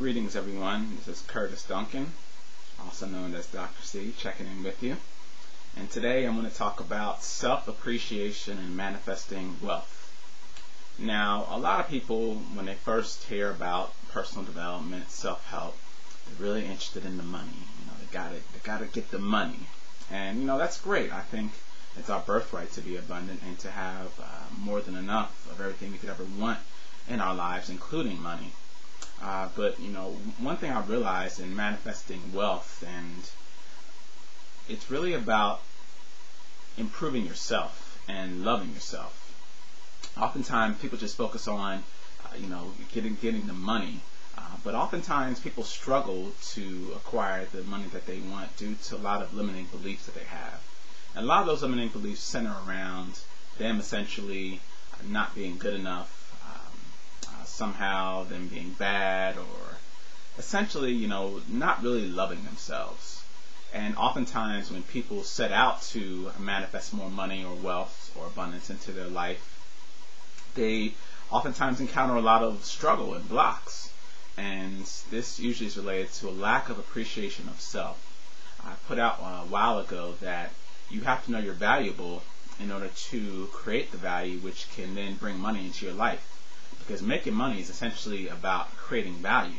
Greetings everyone, this is Curtis Duncan, also known as Dr. C, checking in with you. And today I'm going to talk about self-appreciation and manifesting wealth. Now, a lot of people, when they first hear about personal development, self-help, they're really interested in the money. They gotta get the money. And that's great. I think it's our birthright to be abundant and to have more than enough of everything we could ever want in our lives, including money. But one thing I've realized in manifesting wealth, and it's really about improving yourself and loving yourself. Oftentimes people just focus on getting the money, but oftentimes people struggle to acquire the money that they want due to a lot of limiting beliefs that they have. And a lot of those limiting beliefs center around them essentially not being good enough, somehow them being bad, or essentially not really loving themselves. And oftentimes when people set out to manifest more money or wealth or abundance into their life, they oftentimes encounter a lot of struggle and blocks. And this usually is related to a lack of appreciation of self. I put out a while ago that you have to know you're valuable in order to create the value which can then bring money into your life. Because making money is essentially about creating value.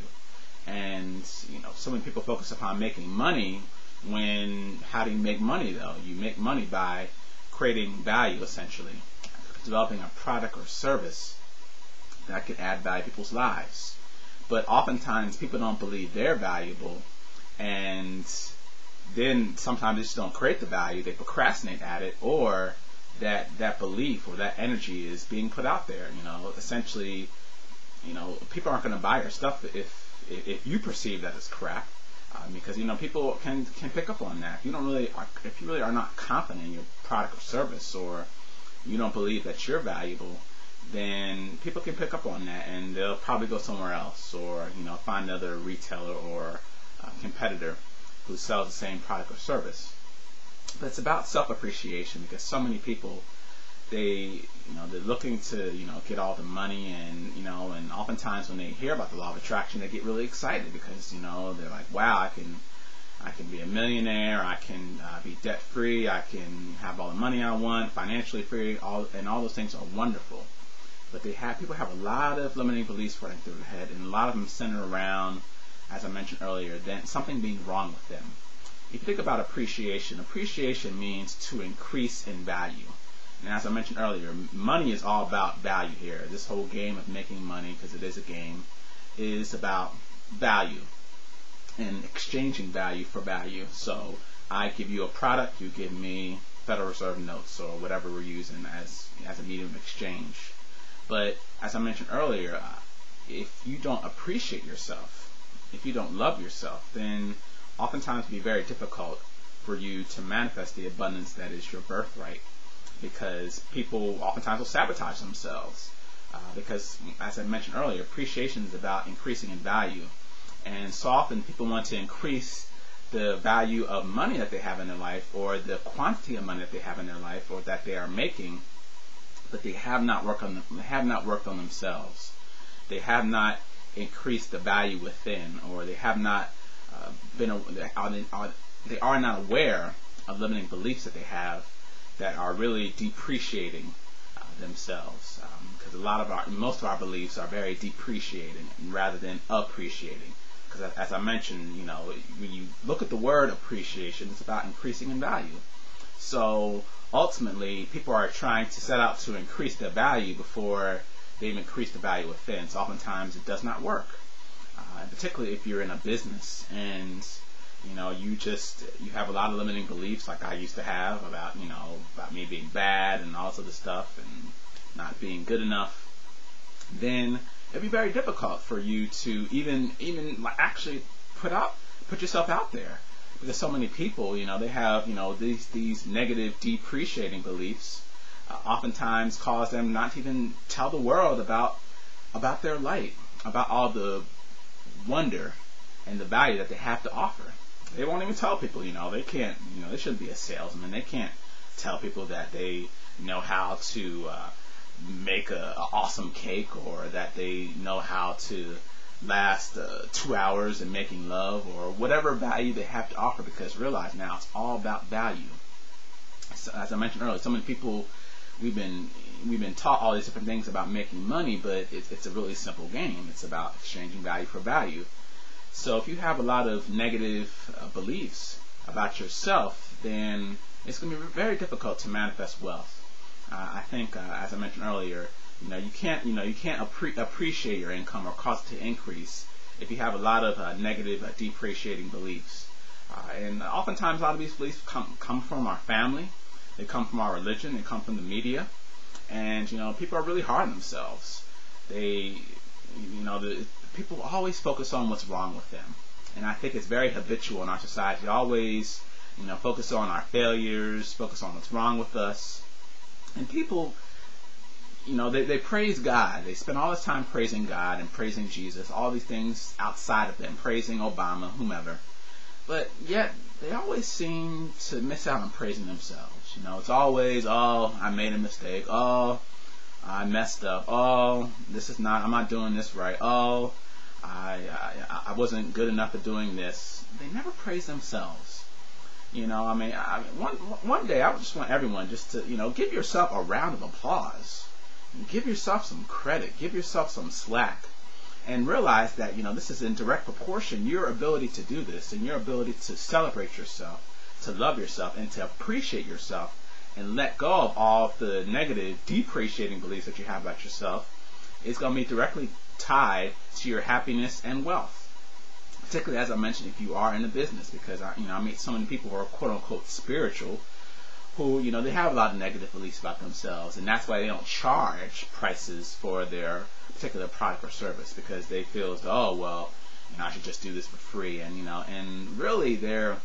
And so many people focus upon making money when, how do you make money though? You make money by creating value, essentially. Developing a product or service that can add value to people's lives. But oftentimes people don't believe they're valuable, and then sometimes they just don't create the value. They procrastinate at it, or that belief or that energy is being put out there. Essentially, people aren't going to buy your stuff if you perceive that as crap, because people can pick up on that. If you really are not confident in your product or service, or you don't believe that you're valuable, then people can pick up on that, and they'll probably go somewhere else, or find another retailer or competitor who sells the same product or service. But it's about self-appreciation, because so many people, they're looking to get all the money, and oftentimes when they hear about the law of attraction, they get really excited, because they're like, wow, I can be a millionaire, I can be debt free, I can have all the money I want, financially free, and all those things are wonderful. But people have a lot of limiting beliefs running through their head, and a lot of them center around, as I mentioned earlier, then something being wrong with them. If you think about appreciation means to increase in value. And as I mentioned earlier, money is all about value here. This whole game of making money, because it is a game, is about value and exchanging value for value. So I give you a product, you give me Federal Reserve notes, or whatever we're using as a medium of exchange. But as I mentioned earlier, if you don't appreciate yourself, if you don't love yourself, then oftentimes it'll be very difficult for you to manifest the abundance that is your birthright, because people oftentimes will sabotage themselves, because as I mentioned earlier, appreciation is about increasing in value. And so often people want to increase the value of money that they have in their life, or the quantity of money that they have in their life, or that they are making, but they have not worked on themselves. They have not increased the value within, or they have not they are not aware of limiting beliefs that they have that are really depreciating themselves. Because most of our beliefs are very depreciating rather than appreciating. Because as I mentioned, when you look at the word appreciation, it's about increasing in value. So ultimately, people are trying to set out to increase their value before they've increased the value within. So oftentimes it does not work. Particularly if you're in a business and you have a lot of limiting beliefs, like I used to have, about me being bad and all this other stuff and not being good enough, then it'd be very difficult for you to even actually put yourself out there, because so many people they have these negative depreciating beliefs, oftentimes cause them not to even tell the world about their light, about all the wonder and the value that they have to offer. They won't even tell people, they can't, they shouldn't be a salesman. They can't tell people that they know how to make a awesome cake, or that they know how to last 2 hours in making love or whatever value they have to offer, because realize now it's all about value. So, as I mentioned earlier, so many people, we've been taught all these different things about making money, but it's a really simple game. It's about exchanging value for value. So if you have a lot of negative beliefs about yourself, then it's going to be very difficult to manifest wealth. I think, as I mentioned earlier, you can't appreciate your income or cause it to increase if you have a lot of negative, depreciating beliefs. And oftentimes, a lot of these beliefs come from our family. They come from our religion. They come from the media. And people are really hard on themselves. People always focus on what's wrong with them, and I think it's very habitual in our society. Always, focus on our failures, focus on what's wrong with us, and people, they praise God. They spend all this time praising God and praising Jesus, all these things outside of them, praising Obama, whomever, but yet they always seem to miss out on praising themselves. It's always, oh, I made a mistake. Oh, I messed up. Oh, I'm not doing this right. Oh, I wasn't good enough at doing this. They never praise themselves. One day I just want everyone just to, give yourself a round of applause. Give yourself some credit. Give yourself some slack. And realize that, this is in direct proportion, your ability to do this and your ability to celebrate yourself, to love yourself, and to appreciate yourself, and let go of all the negative, depreciating beliefs that you have about yourself, is going to be directly tied to your happiness and wealth. Particularly, as I mentioned, if you are in a business, because I meet so many people who are quote unquote spiritual, who they have a lot of negative beliefs about themselves, and that's why they don't charge prices for their particular product or service, because they feel as though, oh well, I should just do this for free, and really they're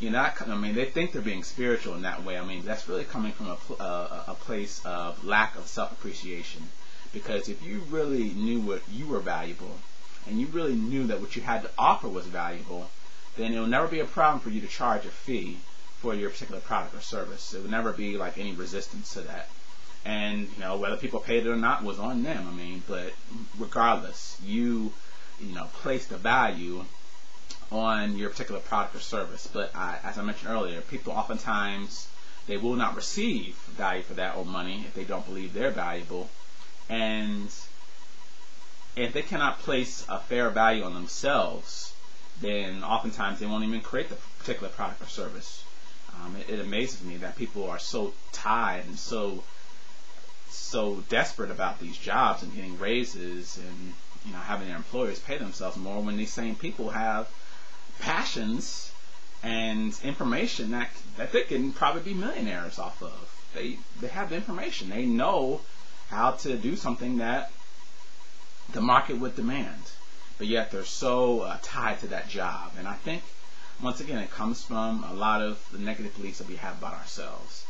they think they're being spiritual in that way. That's really coming from a place of lack of self-appreciation. Because if you really knew what you were valuable, and you really knew that what you had to offer was valuable, then it will never be a problem for you to charge a fee for your particular product or service. It would never be like any resistance to that. And whether people paid it or not was on them. But regardless, you place the value on your particular product or service. But as I mentioned earlier, people oftentimes, they will not receive value for that or money if they don't believe they're valuable. And if they cannot place a fair value on themselves, then oftentimes they won't even create the particular product or service. It amazes me that people are so tied and so desperate about these jobs and getting raises and having their employers pay themselves more, when these same people have passions and information that they can probably be millionaires off of. They have the information. They know how to do something that the market would demand, but yet they're so tied to that job. And I think, once again, it comes from a lot of the negative beliefs that we have about ourselves.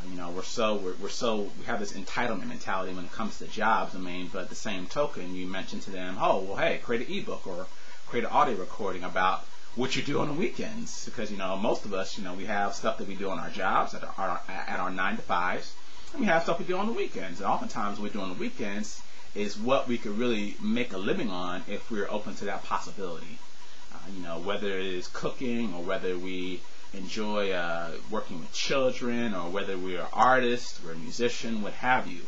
We have this entitlement mentality when it comes to jobs. But at the same token, you mention to them, oh well, hey, create an ebook or create an audio recording about what you do on the weekends, because most of us, we have stuff that we do on our jobs at our 9 to 5s, and we have stuff we do on the weekends. And oftentimes what we do on the weekends is what we could really make a living on if we're open to that possibility. Whether it is cooking, or whether we enjoy working with children, or whether we're an artist, we're a musician, what have you.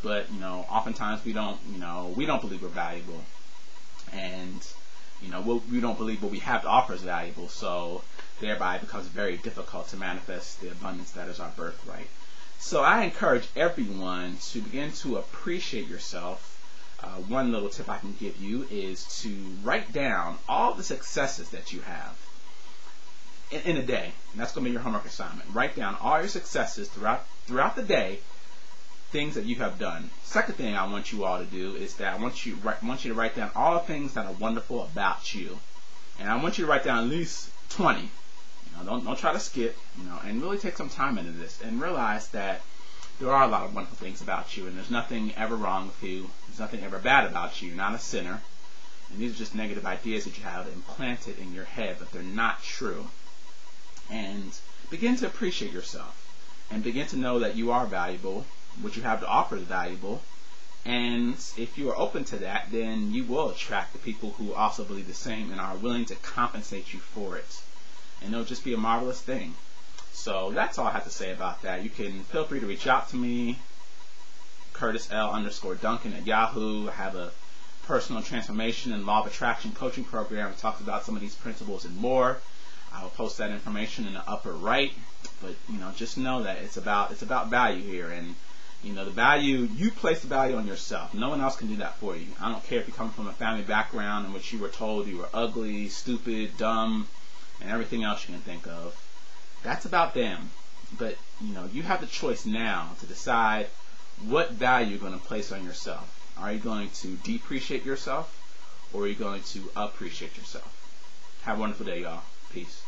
But oftentimes we don't believe we're valuable, and we don't believe what we have to offer is valuable. So thereby it becomes very difficult to manifest the abundance that is our birthright. So I encourage everyone to begin to appreciate yourself. One little tip I can give you is to write down all the successes that you have in a day. And that's going to be your homework assignment. Write down all your successes throughout the day, things that you have done. Second thing I want you all to do is that I want you to write down all the things that are wonderful about you. And I want you to write down at least 20. Don't try to skip, and really take some time into this and realize that there are a lot of wonderful things about you, and there's nothing ever wrong with you. There's nothing ever bad about you. You're not a sinner. And these are just negative ideas that you have implanted in your head, but they're not true. And begin to appreciate yourself, and begin to know that you are valuable. What you have to offer is valuable, And if you are open to that, then you will attract the people who also believe the same and are willing to compensate you for it. And it'll just be a marvelous thing. So that's all I have to say about that. You can feel free to reach out to me, CurtisL_Duncan at Yahoo. I have a personal transformation and law of attraction coaching program that talks about some of these principles and more. I will post that information in the upper right. But just know that it's about value here, and the value, you place the value on yourself. No one else can do that for you. I don't care if you come from a family background in which you were told you were ugly, stupid, dumb, and everything else you can think of. That's about them. But you have the choice now to decide what value you're going to place on yourself. Are you going to depreciate yourself, or are you going to appreciate yourself? Have a wonderful day, y'all. Peace.